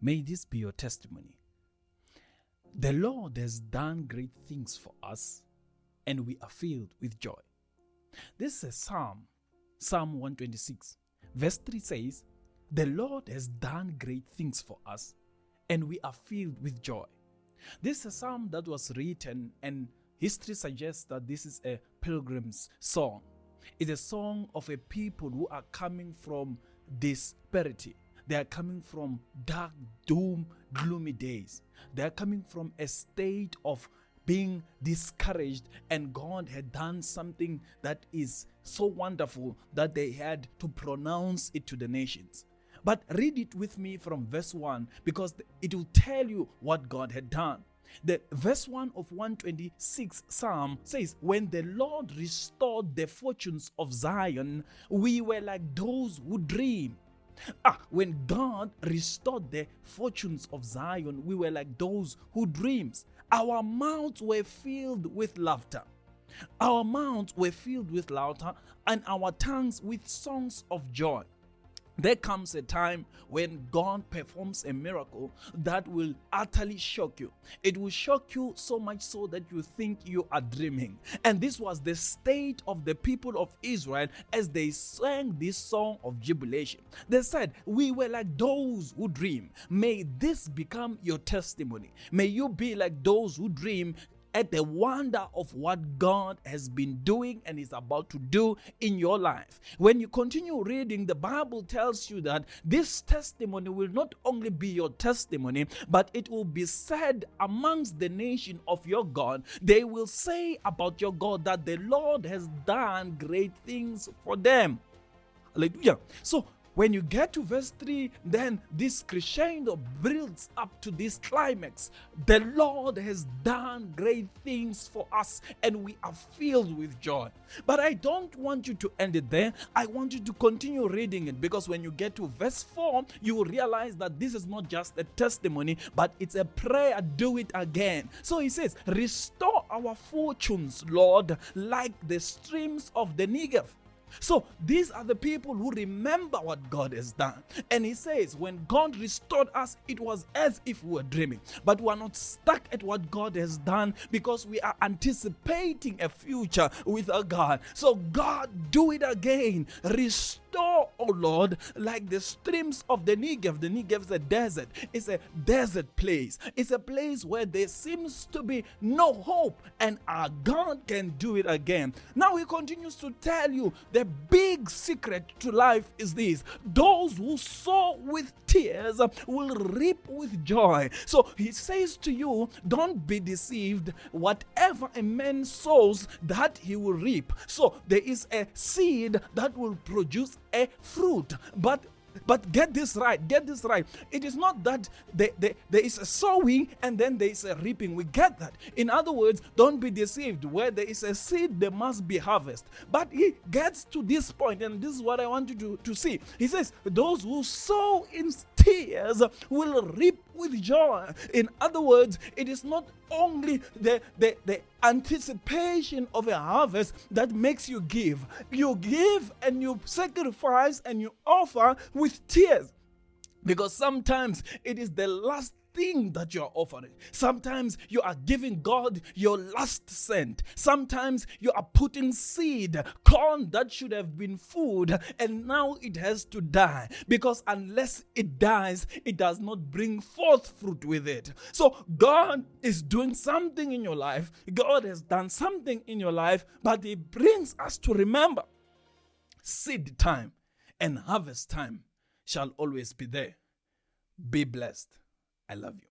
May this be your testimony. The Lord has done great things for us, and we are filled with joy. This is a Psalm 126. Verse 3 says, the Lord has done great things for us, and we are filled with joy. This is a psalm that was written, and history suggests that this is a pilgrim's song. It's a song of a people who are coming from disparity. They are coming from dark, doom, gloomy days. They are coming from a state of being discouraged, and God had done something that is so wonderful that they had to pronounce it to the nations. But read it with me from verse 1, because it will tell you what God had done. The verse 1 of 126 Psalm says, when the Lord restored the fortunes of Zion, we were like those who dream. When God restored the fortunes of Zion, we were like those who dreams. Our mouths were filled with laughter. Our mouths were filled with laughter, and our tongues with songs of joy. There comes a time when God performs a miracle that will utterly shock you. It will shock you so much so that you think you are dreaming. And this was the state of the people of Israel as they sang this song of jubilation. They said, we were like those who dream. May this become your testimony. May you be like those who dream at the wonder of what God has been doing and is about to do in your life. When you continue reading, the Bible tells you that this testimony will not only be your testimony, but it will be said amongst the nation of your God. They will say about your God that the Lord has done great things for them. Hallelujah. So when you get to verse 3, then this crescendo builds up to this climax. The Lord has done great things for us, and we are filled with joy. But I don't want you to end it there. I want you to continue reading it, because when you get to verse 4, you will realize that this is not just a testimony, but it's a prayer. Do it again. So he says, restore our fortunes, Lord, like the streams of the Negev. So these are the people who remember what God has done. And he says, when God restored us, it was as if we were dreaming. But we are not stuck at what God has done, because we are anticipating a future with our God. So God, do it again. Restore, oh Lord, like the streams of the Negev. The Negev is a desert. It's a desert place. It's a place where there seems to be no hope, and our God can do it again. Now he continues to tell you the big secret to life is this: those who sow with tears will reap with joy. So he says to you, don't be deceived. Whatever a man sows, that he will reap. So there is a seed that will produce a fruit. But get this right. It is not that there is a sowing and then there is a reaping. We get that. In other words, don't be deceived. Where there is a seed, there must be harvest. But he gets to this point, and this is what I want you to see. He says, those who sow in tears will reap with joy. In other words, it is not only the anticipation of a harvest that makes you give. You give and you sacrifice and you offer with tears. Because sometimes it is the last thing that you are offering. Sometimes you are giving God your last cent. Sometimes you are putting seed, corn that should have been food, and now it has to die, because unless it dies, it does not bring forth fruit with it. So God is doing something in your life. God has done something in your life, but He brings us to remember seed time and harvest time shall always be there. Be blessed. I love you.